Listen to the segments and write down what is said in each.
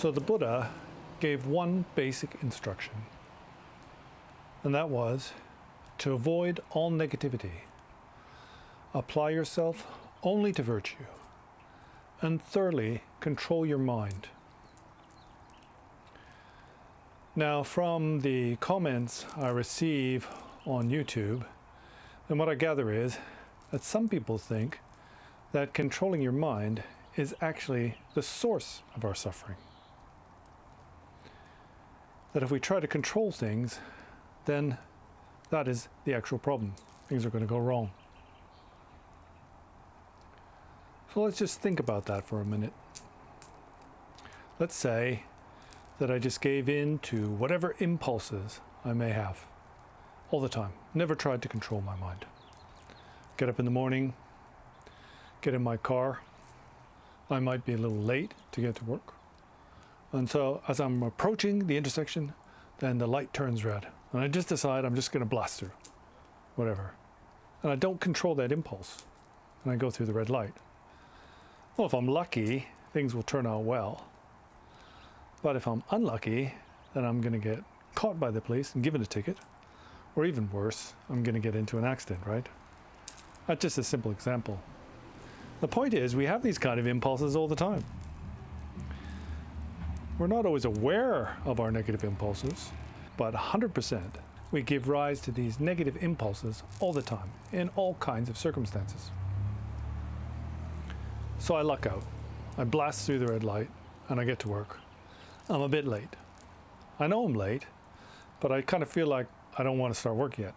So the Buddha gave one basic instruction, and that was to avoid all negativity. Apply yourself only to virtue, and thoroughly control your mind. Now, from the comments I receive on YouTube, and what I gather is that some people think that controlling your mind is actually the source of our suffering. That if we try to control things, then that is the actual problem. Things are going to go wrong. So let's just think about that for a minute. Let's say that I just gave in to whatever impulses I may have all the time. Never tried to control my mind. Get up in the morning, get in my car. I might be a little late to get to work. And so as I'm approaching the intersection, then the light turns red. And I just decide I'm just going to blast through, whatever. And I don't control that impulse. And I go through the red light. Well, if I'm lucky, things will turn out well. But if I'm unlucky, then I'm going to get caught by the police and given a ticket. Or even worse, I'm going to get into an accident, right? That's just a simple example. The point is, we have these kind of impulses all the time. We're not always aware of our negative impulses, but 100% we give rise to these negative impulses all the time, in all kinds of circumstances. So I luck out. I blast through the red light, and I get to work. I'm a bit late. I know I'm late, but I kind of feel like I don't want to start work yet.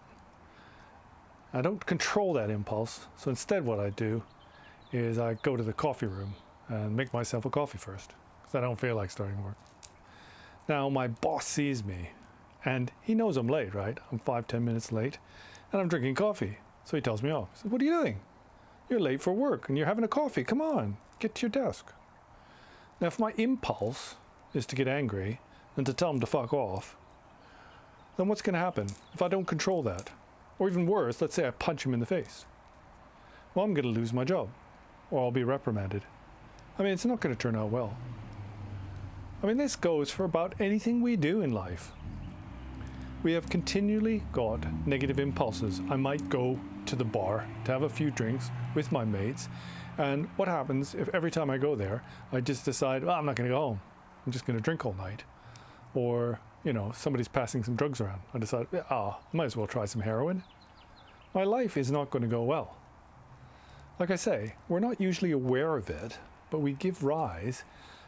I don't control that impulse, so instead what I do is I go to the coffee room and make myself a coffee first, because I don't feel like starting work. Now my boss sees me, and he knows I'm late, right? I'm 5-10 minutes late, and I'm drinking coffee. So he tells me off. He says, "What are you doing? You're late for work, and you're having a coffee. Come on, get to your desk." Now if my impulse is to get angry and to tell him to fuck off, then what's going to happen if I don't control that? Or even worse, let's say I punch him in the face. Well, I'm going to lose my job, or I'll be reprimanded. I mean, it's not going to turn out well. I mean, this goes for about anything we do in life. We have continually got negative impulses. I might go to the bar to have a few drinks with my mates, and what happens if every time I go there, I just decide, well, I'm not going to go home. I'm just going to drink all night. Or, you know, somebody's passing some drugs around. I decide, I might as well try some heroin. My life is not going to go well. Like I say, we're not usually aware of it, but we give rise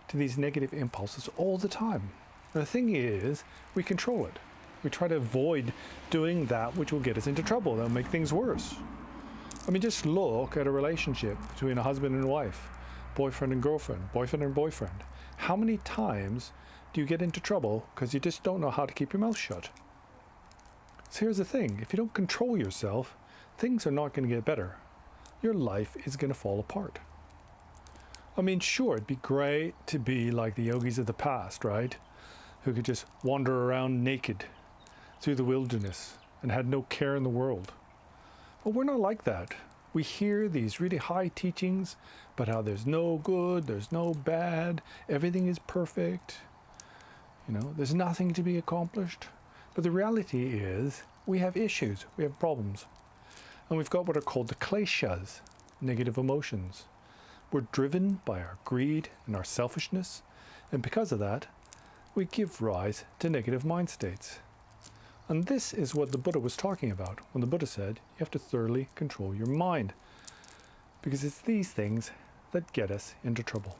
to these negative impulses all the time. And the thing is, we control it. We try to avoid doing that which will get us into trouble. That'll make things worse. I mean, just look at a relationship between a husband and wife, boyfriend and girlfriend, boyfriend and boyfriend. How many times do you get into trouble because you just don't know how to keep your mouth shut? So here's the thing. If you don't control yourself, things are not going to get better. Your life is going to fall apart. I mean, sure, it'd be great to be like the yogis of the past, right? Who could just wander around naked through the wilderness and had no care in the world. But we're not like that. We hear these really high teachings about how there's no good, there's no bad, everything is perfect. You know, there's nothing to be accomplished. But the reality is we have issues, we have problems. And we've got what are called the kleshas, negative emotions. We're driven by our greed and our selfishness, and because of that, we give rise to negative mind states. And this is what the Buddha was talking about when the Buddha said you have to thoroughly control your mind, because it's these things that get us into trouble.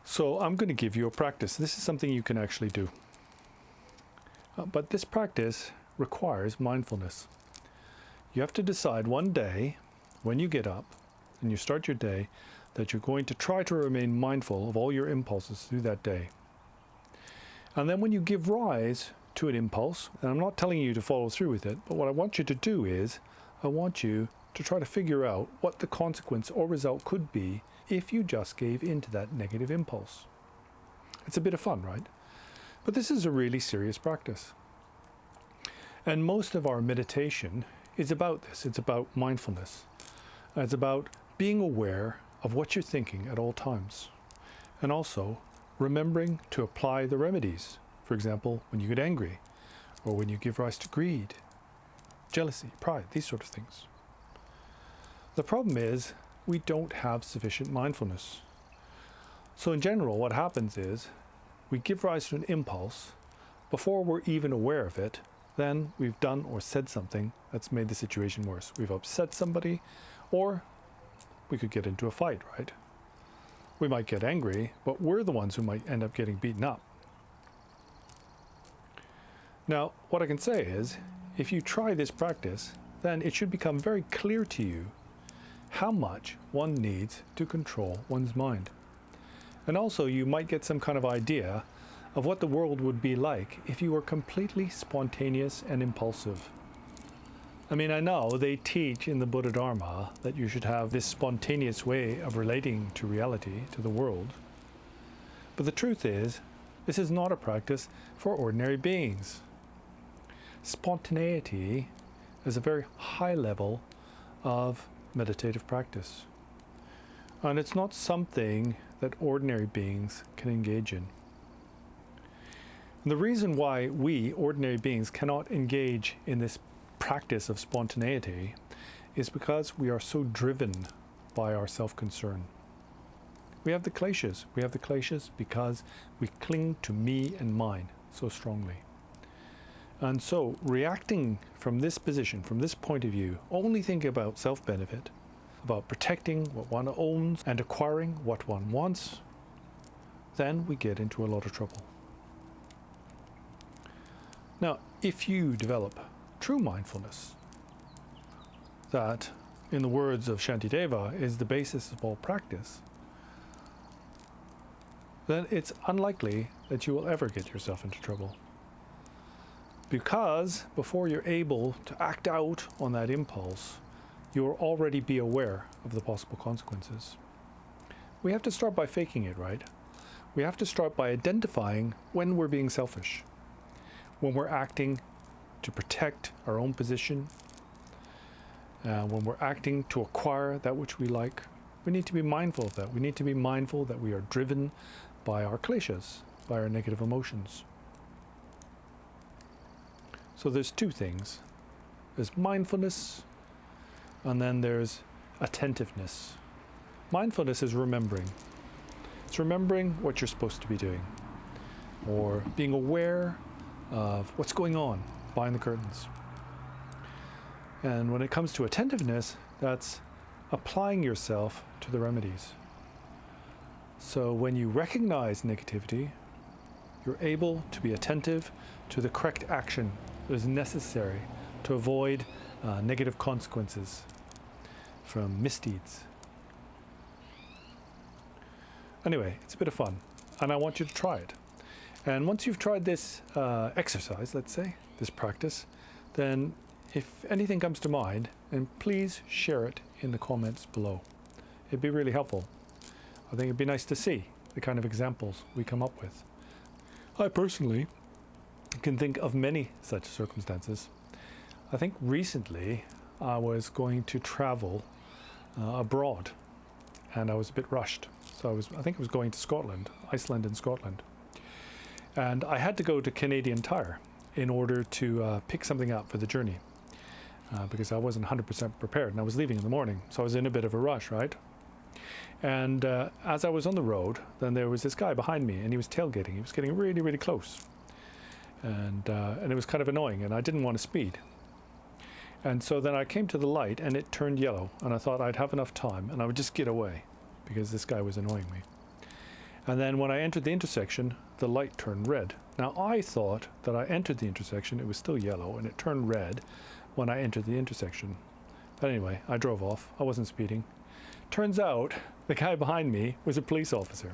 So I'm going to give you a practice. This is something you can actually do. But this practice requires mindfulness. You have to decide one day when you get up and you start your day that you're going to try to remain mindful of all your impulses through that day. And then when you give rise to an impulse, and I'm not telling you to follow through with it, but what I want you to do is I want you to try to figure out what the consequence or result could be if you just gave into that negative impulse. It's a bit of fun, right? But this is a really serious practice. And most of our meditation is about this. It's about mindfulness. It's about being aware of what you're thinking at all times. And also remembering to apply the remedies. For example, when you get angry, or when you give rise to greed, jealousy, pride, these sort of things. The problem is we don't have sufficient mindfulness. So in general, what happens is we give rise to an impulse. Before we're even aware of it, then we've done or said something that's made the situation worse. We've upset somebody, or we could get into a fight, right? We might get angry, but we're the ones who might end up getting beaten up. Now, what I can say is, if you try this practice, then it should become very clear to you how much one needs to control one's mind. And also, you might get some kind of idea of what the world would be like if you were completely spontaneous and impulsive. I mean, I know they teach in the Buddha Dharma that you should have this spontaneous way of relating to reality, to the world. But the truth is, this is not a practice for ordinary beings. Spontaneity is a very high level of meditative practice. And it's not something that ordinary beings can engage in. And the reason why we, ordinary beings, cannot engage in this practice of spontaneity is because we are so driven by our self-concern. We have the kleshas. We have the kleshas because we cling to me and mine so strongly. And so, reacting from this position, from this point of view, only thinking about self-benefit, about protecting what one owns and acquiring what one wants, then we get into a lot of trouble. Now, if you develop true mindfulness, that, in the words of Shantideva, is the basis of all practice, then it's unlikely that you will ever get yourself into trouble. Because before you're able to act out on that impulse, you will already be aware of the possible consequences. We have to start by faking it, right? We have to start by identifying when we're being selfish, when we're acting to protect our own position, when we're acting to acquire that which we like. We need to be mindful of that. We need to be mindful that we are driven by our kleshas, by our negative emotions. So there's two things. There's mindfulness, and then there's attentiveness. Mindfulness is remembering. It's remembering what you're supposed to be doing, or being aware of what's going on behind the curtains. And when it comes to attentiveness, that's applying yourself to the remedies. So when you recognize negativity, you're able to be attentive to the correct action that is necessary to avoid negative consequences from misdeeds. Anyway, it's a bit of fun, and I want you to try it. And once you've tried this exercise, let's say, this practice, then if anything comes to mind, then please share it in the comments below. It'd be really helpful. I think it'd be nice to see the kind of examples we come up with. I personally can think of many such circumstances. I think recently I was going to travel abroad, and I was a bit rushed. So I think I was going to Scotland, Iceland and Scotland. And I had to go to Canadian Tire in order to pick something up for the journey because I wasn't 100% prepared, and I was leaving in the morning. So I was in a bit of a rush, right? And as I was on the road, then there was this guy behind me, and he was tailgating. He was getting really, really close. And it was kind of annoying, and I didn't want to speed. And so then I came to the light, and it turned yellow, and I thought I'd have enough time, and I would just get away, because this guy was annoying me. And then when I entered the intersection, the light turned red. Now I thought that I entered the intersection, it was still yellow, and it turned red when I entered the intersection. But anyway, I drove off. I wasn't speeding. Turns out the guy behind me was a police officer.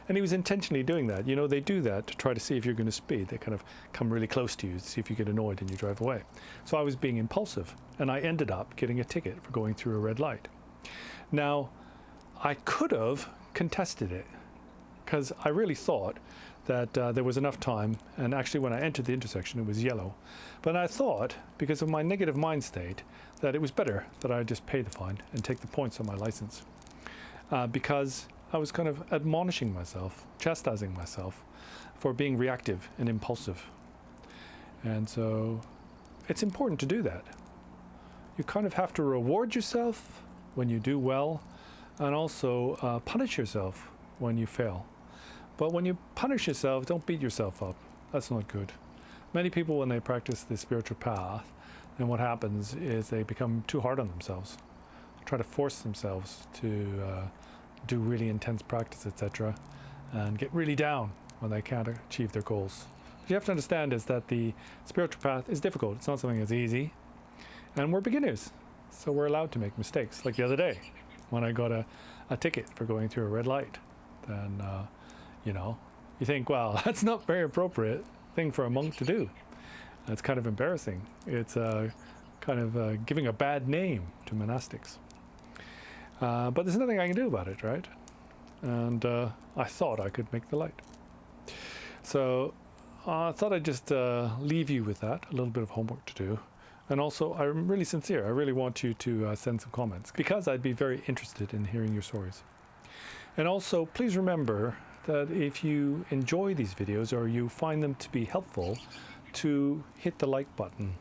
And he was intentionally doing that. You know, they do that to try to see if you're going to speed. They kind of come really close to you to see if you get annoyed and you drive away. So I was being impulsive, and I ended up getting a ticket for going through a red light. Now, I could have contested it, because I really thought that there was enough time, and actually when I entered the intersection it was yellow. But I thought, because of my negative mind state, that it was better that I just pay the fine and take the points on my license. Because I was kind of admonishing myself, chastising myself for being reactive and impulsive. And so it's important to do that. You kind of have to reward yourself when you do well, and also punish yourself when you fail. But when you punish yourself, don't beat yourself up. That's not good. Many people, when they practice the spiritual path, then what happens is they become too hard on themselves, try to force themselves to do really intense practice, etc., and get really down when they can't achieve their goals. What you have to understand is that the spiritual path is difficult. It's not something that's easy, and we're beginners, so we're allowed to make mistakes. Like the other day, when I got a ticket for going through a red light, then you think, well, that's not a very appropriate thing for a monk to do. It's kind of embarrassing. It's kind of giving a bad name to monastics. But there's nothing I can do about it, right? And I thought I could make the light. So I thought I'd just leave you with that, a little bit of homework to do. And also, I'm really sincere. I really want you to send some comments, because I'd be very interested in hearing your stories. And also, please remember that if you enjoy these videos or you find them to be helpful, to hit the like button.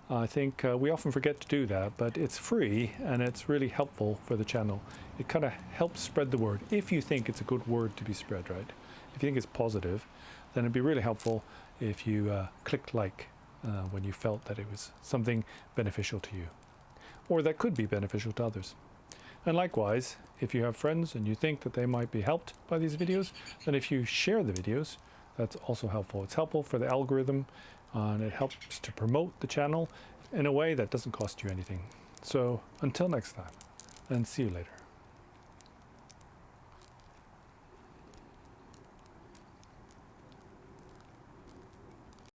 I think we often forget to do that, but it's free and it's really helpful for the channel. It kind of helps spread the word, if you think it's a good word to be spread, right? If you think it's positive, then it'd be really helpful if you clicked like when you felt that it was something beneficial to you, or that could be beneficial to others. And likewise, if you have friends and you think that they might be helped by these videos, then if you share the videos, that's also helpful. It's helpful for the algorithm, and it helps to promote the channel in a way that doesn't cost you anything. So until next time, and see you later.